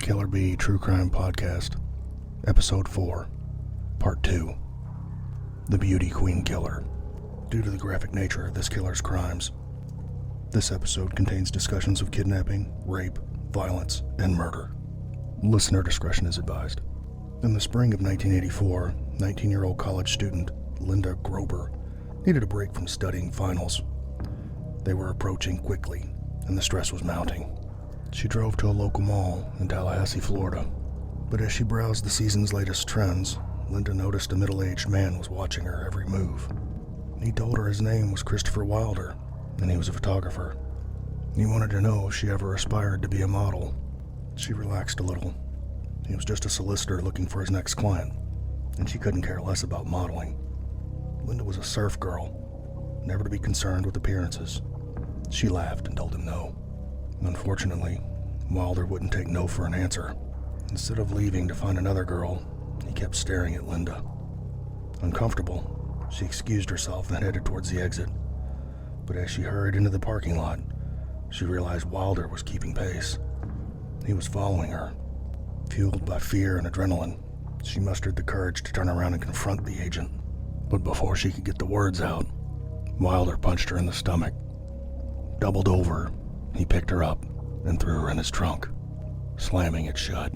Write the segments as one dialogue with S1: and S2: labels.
S1: Killer Bee True Crime Podcast, Episode 4, Part 2, The Beauty Queen Killer. Due to the graphic nature of this killer's crimes, this episode contains discussions of kidnapping, rape, violence, and murder. Listener discretion is advised. In the spring of 1984, 19-year-old college student Linda Grober needed a break from studying finals. They were approaching quickly, and the stress was mounting. She drove to a local mall in Tallahassee, Florida. But as she browsed the season's latest trends, Linda noticed a middle-aged man was watching her every move. He told her his name was Christopher Wilder, and he was a photographer. He wanted to know if she ever aspired to be a model. She relaxed a little. He was just a solicitor looking for his next client, and she couldn't care less about modeling. Linda was a surf girl, never to be concerned with appearances. She laughed and told him no. Unfortunately, Wilder wouldn't take no for an answer. Instead of leaving to find another girl, he kept staring at Linda. Uncomfortable, she excused herself and headed towards the exit. But as she hurried into the parking lot, she realized Wilder was keeping pace. He was following her. Fueled by fear and adrenaline, she mustered the courage to turn around and confront the agent. But before she could get the words out, Wilder punched her in the stomach. Doubled over, he picked her up and threw her in his trunk, slamming it shut.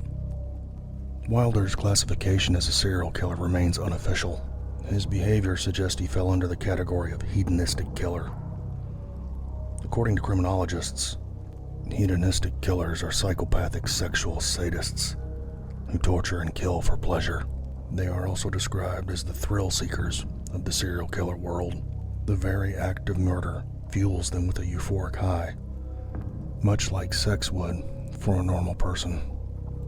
S1: Wilder's classification as a serial killer remains unofficial. His behavior suggests he fell under the category of hedonistic killer. According to criminologists, hedonistic killers are psychopathic sexual sadists who torture and kill for pleasure. They are also described as the thrill seekers of the serial killer world. The very act of murder fuels them with a euphoric high, much like sex would for a normal person.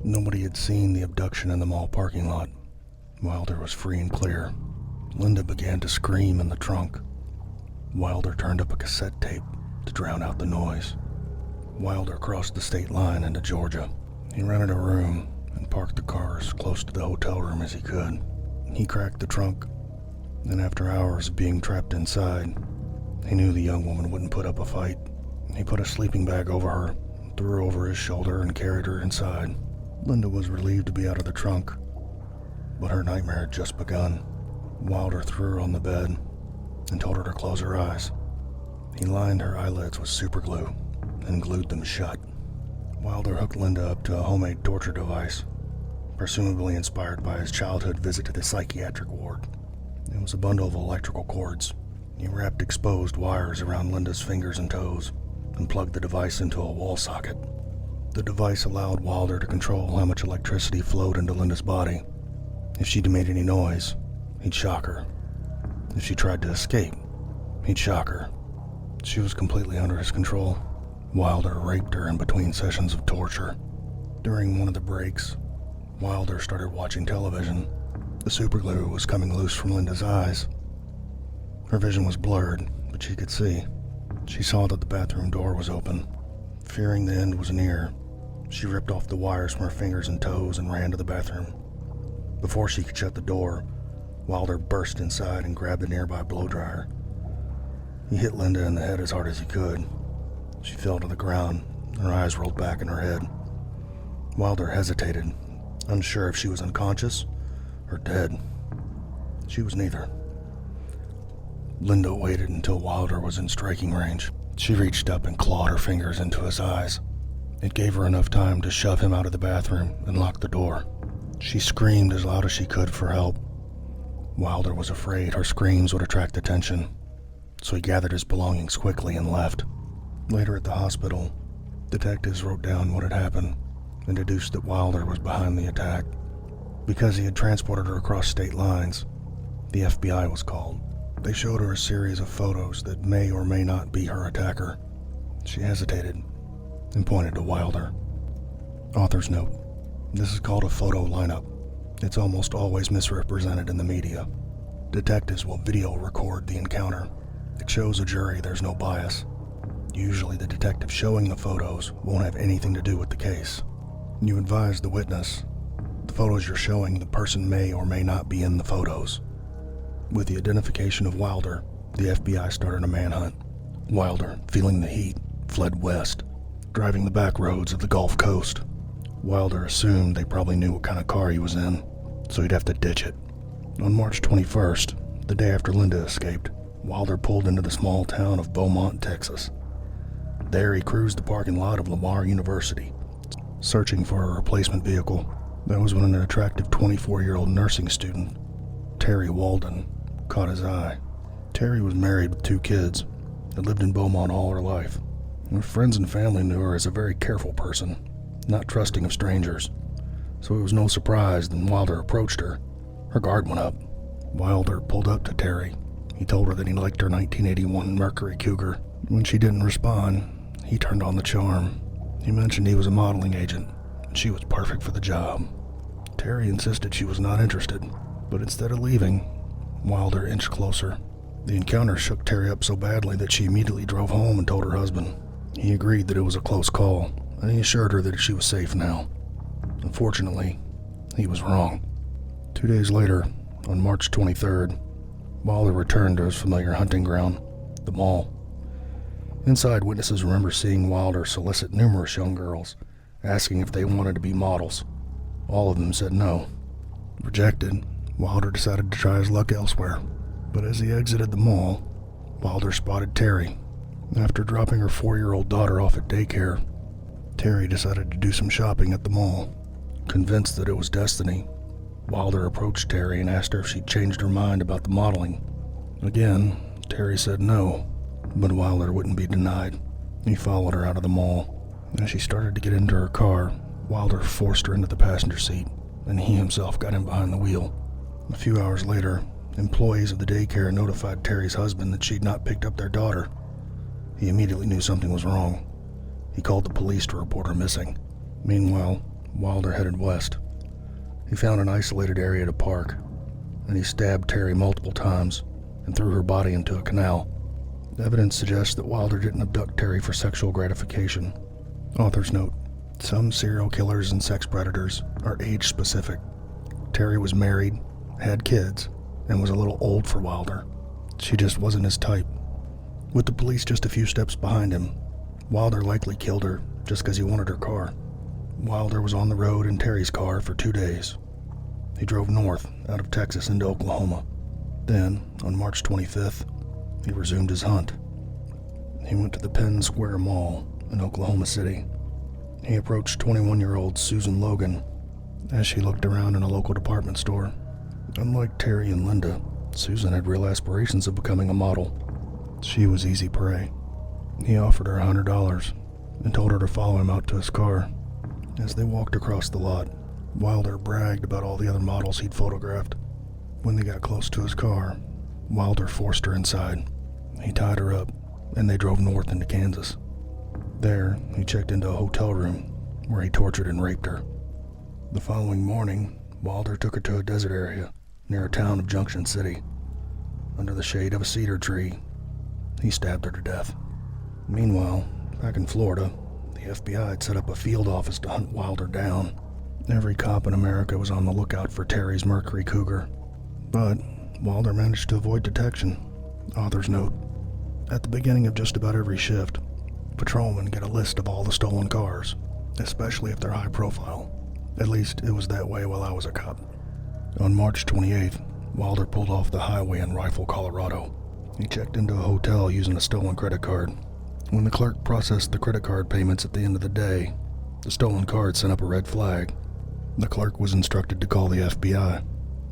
S1: Nobody had seen the abduction in the mall parking lot. Wilder was free and clear. Linda began to scream in the trunk. Wilder turned up a cassette tape to drown out the noise. Wilder crossed the state line into Georgia. He rented a room and parked the car as close to the hotel room as he could. He cracked the trunk, and after hours of being trapped inside, he knew the young woman wouldn't put up a fight. He put a sleeping bag over her, threw her over his shoulder, and carried her inside. Linda was relieved to be out of the trunk, but her nightmare had just begun. Wilder threw her on the bed and told her to close her eyes. He lined her eyelids with superglue and glued them shut. Wilder hooked Linda up to a homemade torture device, presumably inspired by his childhood visit to the psychiatric ward. It was a bundle of electrical cords. He wrapped exposed wires around Linda's fingers and toes and plugged the device into a wall socket. The device allowed Wilder to control how much electricity flowed into Linda's body. If she'd made any noise, he'd shock her. If she tried to escape, he'd shock her. She was completely under his control. Wilder raped her in between sessions of torture. During one of the breaks, Wilder started watching television. The superglue was coming loose from Linda's eyes. Her vision was blurred, but she could see. She saw that the bathroom door was open. Fearing the end was near, she ripped off the wires from her fingers and toes and ran to the bathroom. Before she could shut the door, Wilder burst inside and grabbed the nearby blow dryer. He hit Linda in the head as hard as he could. She fell to the ground, her eyes rolled back in her head. Wilder hesitated, unsure if she was unconscious or dead. She was neither. Linda waited until Wilder was in striking range. She reached up and clawed her fingers into his eyes. It gave her enough time to shove him out of the bathroom and lock the door. She screamed as loud as she could for help. Wilder was afraid her screams would attract attention, so he gathered his belongings quickly and left. Later at the hospital, detectives wrote down what had happened and deduced that Wilder was behind the attack. Because he had transported her across state lines, the FBI was called. They showed her a series of photos that may or may not be her attacker. She hesitated and pointed to Wilder. Author's note: this is called a photo lineup. It's almost always misrepresented in the media. Detectives will video record the encounter. It shows a jury there's no bias. Usually the detective showing the photos won't have anything to do with the case. You advise the witness, the photos you're showing, the person may or may not be in the photos. With the identification of Wilder, the FBI started a manhunt. Wilder, feeling the heat, fled west, driving the back roads of the Gulf Coast. Wilder assumed they probably knew what kind of car he was in, so he'd have to ditch it. On March 21st, the day after Linda escaped, Wilder pulled into the small town of Beaumont, Texas. There he cruised the parking lot of Lamar University, searching for a replacement vehicle. That was when an attractive 24-year-old nursing student, Terry Walden, caught his eye. Terry was married with 2 kids and lived in Beaumont all her life. Her friends and family knew her as a very careful person, not trusting of strangers, so it was no surprise when Wilder approached her. Her guard went up. Wilder pulled up to Terry. He told her that he liked her 1981 Mercury Cougar. When she didn't respond, he turned on the charm. He mentioned he was a modeling agent, and she was perfect for the job. Terry insisted she was not interested, but instead of leaving, Wilder inched closer. The encounter shook Terry up so badly that she immediately drove home and told her husband. He agreed that it was a close call, and he assured her that she was safe now. Unfortunately, he was wrong. 2 days later, on March 23rd, Wilder returned to his familiar hunting ground, the mall. Inside, witnesses remember seeing Wilder solicit numerous young girls, asking if they wanted to be models. All of them said no. Rejected, Wilder decided to try his luck elsewhere. But as he exited the mall, Wilder spotted Terry. After dropping her 4-year-old daughter off at daycare, Terry decided to do some shopping at the mall. Convinced that it was destiny, Wilder approached Terry and asked her if she'd changed her mind about the modeling. Again, Terry said no, but Wilder wouldn't be denied. He followed her out of the mall. As she started to get into her car, Wilder forced her into the passenger seat, and he himself got in behind the wheel. A few hours later, employees of the daycare notified Terry's husband that she'd not picked up their daughter. He immediately knew something was wrong. He called the police to report her missing. Meanwhile, Wilder headed west. He found an isolated area to park, and he stabbed Terry multiple times and threw her body into a canal. Evidence suggests that Wilder didn't abduct Terry for sexual gratification. Author's note: some serial killers and sex predators are age-specific. Terry was married, had kids, and was a little old for Wilder. She just wasn't his type. With the police just a few steps behind him, Wilder likely killed her just because he wanted her car. Wilder was on the road in Terry's car for 2 days. He drove north out of Texas into Oklahoma. Then, on March 25th, he resumed his hunt. He went to the Penn Square Mall in Oklahoma City. He approached 21-year-old Susan Logan as she looked around in a local department store. Unlike Terry and Linda, Susan had real aspirations of becoming a model. She was easy prey. He offered her $100 and told her to follow him out to his car. As they walked across the lot, Wilder bragged about all the other models he'd photographed. When they got close to his car, Wilder forced her inside. He tied her up, and they drove north into Kansas. There, he checked into a hotel room, where he tortured and raped her. The following morning, Wilder took her to a desert area near a town of Junction City. Under the shade of a cedar tree, he stabbed her to death. Meanwhile, back in Florida, the FBI had set up a field office to hunt Wilder down. Every cop in America was on the lookout for Terry's Mercury Cougar, but Wilder managed to avoid detection. Author's note: at the beginning of just about every shift, patrolmen get a list of all the stolen cars, especially if they're high profile. At least it was that way while I was a cop. On March 28th, Wilder pulled off the highway in Rifle, Colorado. He checked into a hotel using a stolen credit card. When the clerk processed the credit card payments at the end of the day, the stolen card sent up a red flag. The clerk was instructed to call the FBI.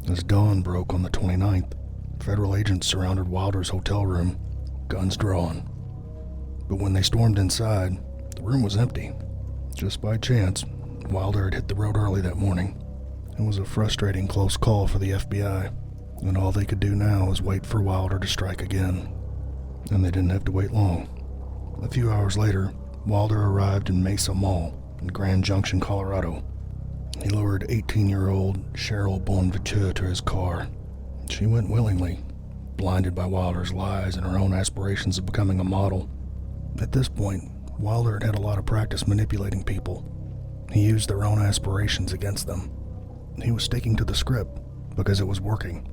S1: As dawn broke on the 29th, federal agents surrounded Wilder's hotel room, guns drawn. But when they stormed inside, the room was empty. Just by chance, Wilder had hit the road early that morning. It was a frustrating close call for the FBI, and all they could do now was wait for Wilder to strike again. And they didn't have to wait long. A few hours later, Wilder arrived in Mesa Mall in Grand Junction, Colorado. He lured 18-year-old Cheryl Bonventure to his car. She went willingly, blinded by Wilder's lies and her own aspirations of becoming a model. At this point, Wilder had had a lot of practice manipulating people. He used their own aspirations against them. He was sticking to the script because it was working.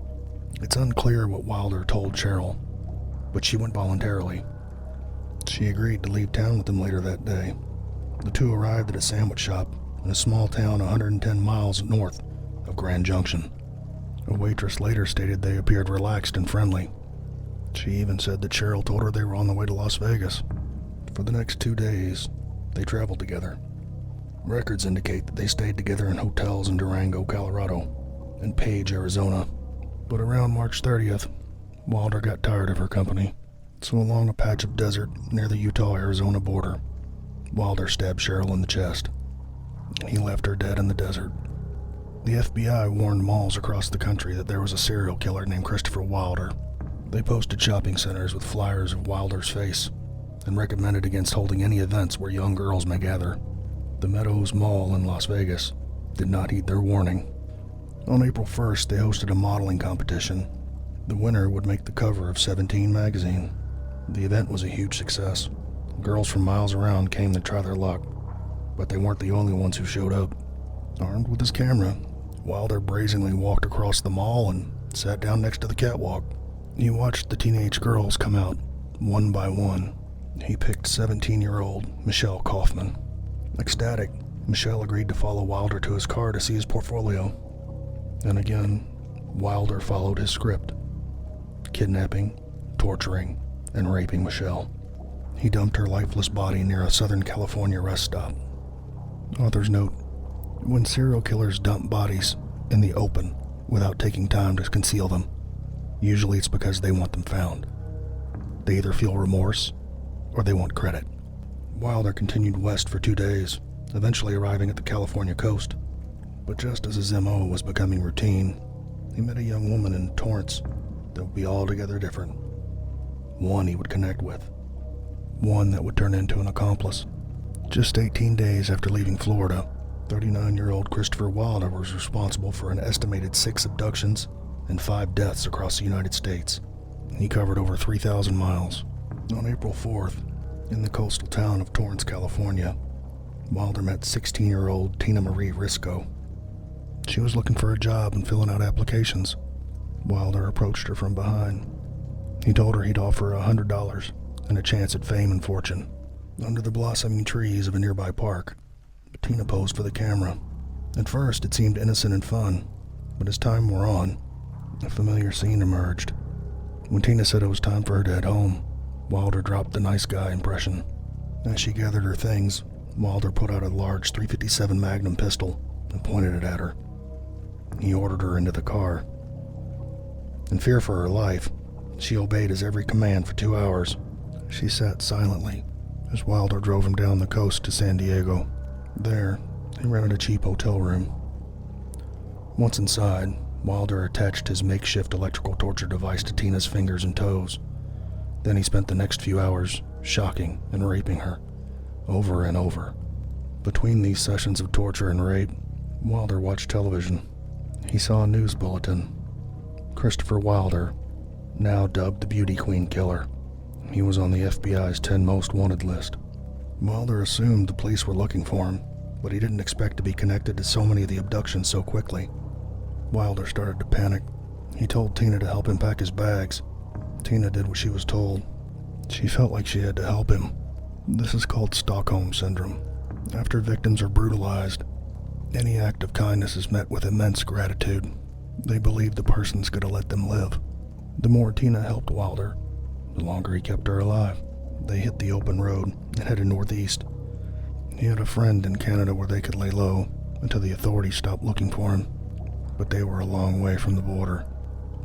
S1: It's unclear what Wilder told Cheryl, but she went voluntarily. She agreed to leave town with him later that day. The two arrived at a sandwich shop in a small town 110 miles north of Grand Junction. A waitress later stated they appeared relaxed and friendly. She even said that Cheryl told her they were on the way to Las Vegas. For the next 2 days, they traveled together. Records indicate that they stayed together in hotels in Durango, Colorado, and Page, Arizona. But around March 30th, Wilder got tired of her company, so along a patch of desert near the Utah-Arizona border, Wilder stabbed Cheryl in the chest. He left her dead in the desert. The FBI warned malls across the country that there was a serial killer named Christopher Wilder. They posted shopping centers with flyers of Wilder's face and recommended against holding any events where young girls may gather. The Meadows Mall in Las Vegas did not heed their warning. On April 1st, they hosted a modeling competition. The winner would make the cover of 17 magazine. The event was a huge success. Girls from miles around came to try their luck, but they weren't the only ones who showed up. Armed with his camera, Wilder brazenly walked across the mall and sat down next to the catwalk. He watched the teenage girls come out, one by one. He picked 17-year-old Michelle Kaufman. Ecstatic, Michelle agreed to follow Wilder to his car to see his portfolio. And again, Wilder followed his script: kidnapping, torturing, and raping Michelle. He dumped her lifeless body near a Southern California rest stop. Author's note: when serial killers dump bodies in the open without taking time to conceal them, usually it's because they want them found. They either feel remorse or they want credit. Wilder continued west for 2 days, eventually arriving at the California coast. But just as his MO was becoming routine, he met a young woman in Torrance that would be altogether different. One he would connect with. One that would turn into an accomplice. Just 18 days after leaving Florida, 39-year-old Christopher Wilder was responsible for an estimated 6 abductions and 5 deaths across the United States. He covered over 3,000 miles. On April 4th, in the coastal town of Torrance, California, Wilder met 16-year-old Tina Marie Risco. She was looking for a job and filling out applications. Wilder approached her from behind. He told her he'd offer $100 and a chance at fame and fortune. Under the blossoming trees of a nearby park, Tina posed for the camera. At first, it seemed innocent and fun, but as time wore on, a familiar scene emerged. When Tina said it was time for her to head home, Wilder dropped the nice guy impression. As she gathered her things, Wilder put out a large .357 Magnum pistol and pointed it at her. He ordered her into the car. In fear for her life, she obeyed his every command for 2 hours. She sat silently as Wilder drove him down the coast to San Diego. There, he rented a cheap hotel room. Once inside, Wilder attached his makeshift electrical torture device to Tina's fingers and toes. Then he spent the next few hours shocking and raping her, over and over. Between these sessions of torture and rape, Wilder watched television. He saw a news bulletin. Christopher Wilder, now dubbed the Beauty Queen Killer. He was on the FBI's 10 most wanted list. Wilder assumed the police were looking for him, but he didn't expect to be connected to so many of the abductions so quickly. Wilder started to panic. He told Tina to help him pack his bags. Tina did what she was told. She felt like she had to help him. This is called Stockholm Syndrome. After victims are brutalized, any act of kindness is met with immense gratitude. They believe the person's going to let them live. The more Tina helped Wilder, the longer he kept her alive. They hit the open road and headed northeast. He had a friend in Canada where they could lay low until the authorities stopped looking for him. But they were a long way from the border,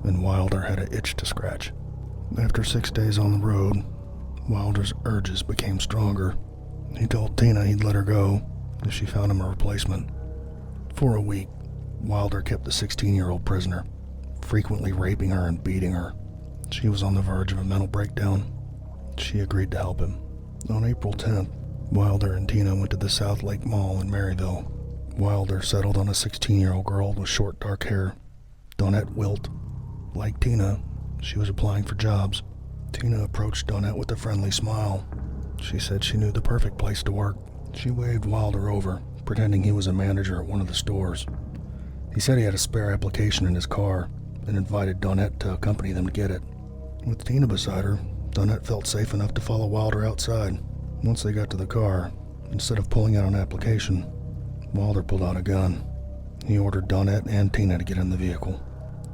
S1: and Wilder had an itch to scratch. After 6 days on the road, Wilder's urges became stronger. He told Tina he'd let her go if she found him a replacement. For a week, Wilder kept the 16-year-old prisoner, frequently raping her and beating her. She was on the verge of a mental breakdown. She agreed to help him. On April 10th, Wilder and Tina went to the South Lake Mall in Maryville. Wilder settled on a 16-year-old girl with short dark hair, Donette Wilt. Like Tina, she was applying for jobs. Tina approached Donette with a friendly smile. She said she knew the perfect place to work. She waved Wilder over, pretending he was a manager at one of the stores. He said he had a spare application in his car and invited Donette to accompany them to get it. With Tina beside her, Donette felt safe enough to follow Wilder outside. Once they got to the car, instead of pulling out an application, Wilder pulled out a gun. He ordered Donette and Tina to get in the vehicle.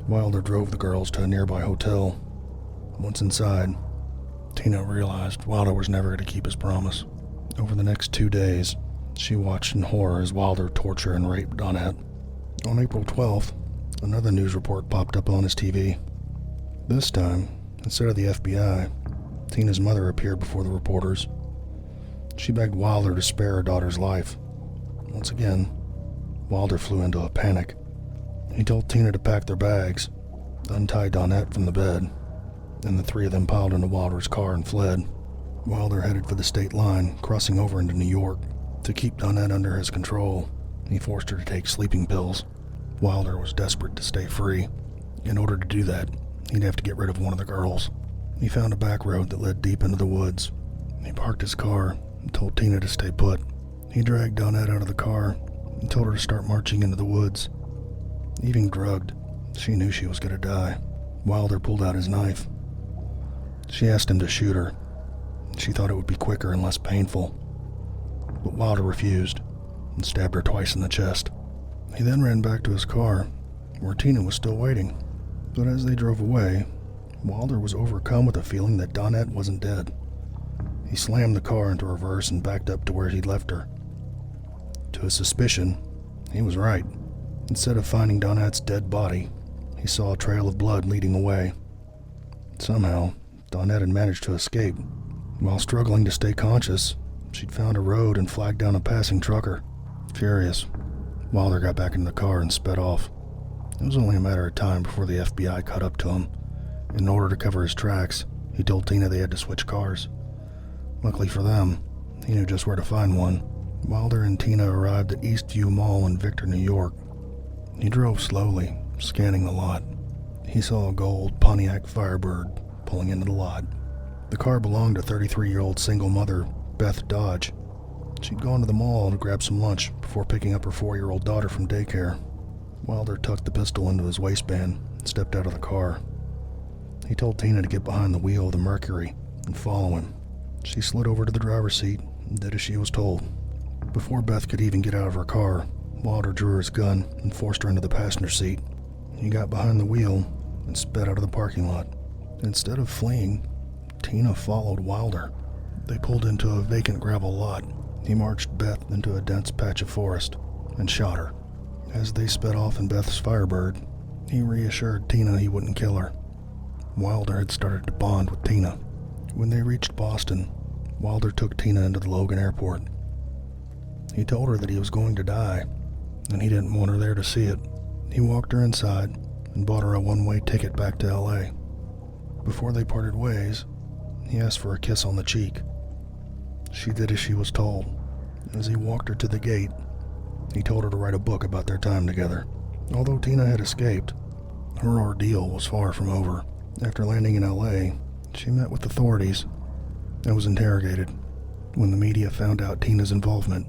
S1: Wilder drove the girls to a nearby hotel. Once inside, Tina realized Wilder was never going to keep his promise. Over the next 2 days, she watched in horror as Wilder tortured and raped Donette. On April 12th, another news report popped up on his TV. This time, instead of the FBI, Tina's mother appeared before the reporters. She begged Wilder to spare her daughter's life. Once again, Wilder flew into a panic. He told Tina to pack their bags, untie Donette from the bed, and the three of them piled into Wilder's car and fled. Wilder headed for the state line, crossing over into New York. To keep Donette under his control, he forced her to take sleeping pills. Wilder was desperate to stay free. In order to do that, he'd have to get rid of one of the girls. He found a back road that led deep into the woods. He parked his car and told Tina to stay put. He dragged Donette out of the car and told her to start marching into the woods. Even drugged, she knew she was going to die. Wilder pulled out his knife. She asked him to shoot her. She thought it would be quicker and less painful. But Wilder refused and stabbed her twice in the chest. He then ran back to his car, where Tina was still waiting. But as they drove away, Wilder was overcome with a feeling that Donette wasn't dead. He slammed the car into reverse and backed up to where he'd left her. To his suspicion, he was right. Instead of finding Donette's dead body, he saw a trail of blood leading away. Somehow, Donette had managed to escape. While struggling to stay conscious, she'd found a road and flagged down a passing trucker. Furious, Wilder got back in the car and sped off. It was only a matter of time before the FBI caught up to him. In order to cover his tracks, he told Tina they had to switch cars. Luckily for them, he knew just where to find one. Wilder and Tina arrived at Eastview Mall in Victor, New York. He drove slowly, scanning the lot. He saw a gold Pontiac Firebird pulling into the lot. The car belonged to 33-year-old single mother, Beth Dodge. She'd gone to the mall to grab some lunch before picking up her 4-year-old daughter from daycare. Wilder tucked the pistol into his waistband and stepped out of the car. He told Tina to get behind the wheel of the Mercury and follow him. She slid over to the driver's seat and did as she was told. Before Beth could even get out of her car, Wilder drew his gun and forced her into the passenger seat. He got behind the wheel and sped out of the parking lot. Instead of fleeing, Tina followed Wilder. They pulled into a vacant gravel lot. He marched Beth into a dense patch of forest and shot her. As they sped off in Beth's Firebird, he reassured Tina he wouldn't kill her. Wilder had started to bond with Tina. When they reached Boston, Wilder took Tina into the Logan airport. He told her that he was going to die, and he didn't want her there to see it. He walked her inside and bought her a one-way ticket back to LA. Before they parted ways, he asked for a kiss on the cheek. She did as she was told. As he walked her to the gate, he told her to write a book about their time together. Although Tina had escaped, her ordeal was far from over. After landing in LA, she met with authorities and was interrogated. When the media found out Tina's involvement,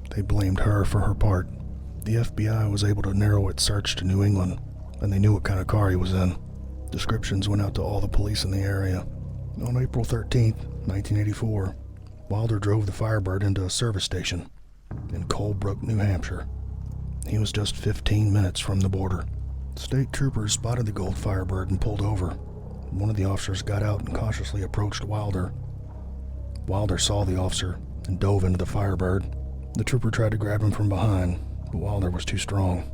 S1: they blamed her for her part. The FBI was able to narrow its search to New England, and they knew what kind of car he was in. Descriptions went out to all the police in the area. On April 13, 1984, Wilder drove the Firebird into a service station in Colebrook, New Hampshire. He was just 15 minutes from the border. State troopers spotted the gold Firebird and pulled over. One of the officers got out and cautiously approached Wilder. Wilder saw the officer and dove into the Firebird. The trooper tried to grab him from behind, but Wilder was too strong.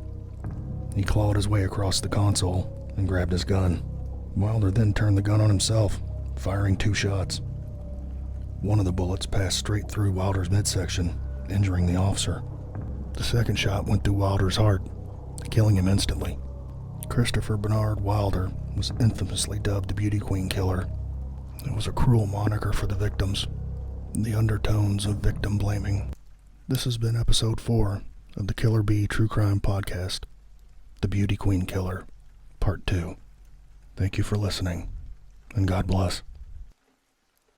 S1: He clawed his way across the console and grabbed his gun. Wilder then turned the gun on himself, firing 2 shots. One of the bullets passed straight through Wilder's midsection, injuring the officer. The second shot went through Wilder's heart, killing him instantly. Christopher Bernard Wilder was infamously dubbed the Beauty Queen Killer. It was a cruel moniker for the victims, the undertones of victim blaming. This has been episode 4 of the Killer Bee True Crime Podcast, The Beauty Queen Killer, Part 2. Thank you for listening, and God bless.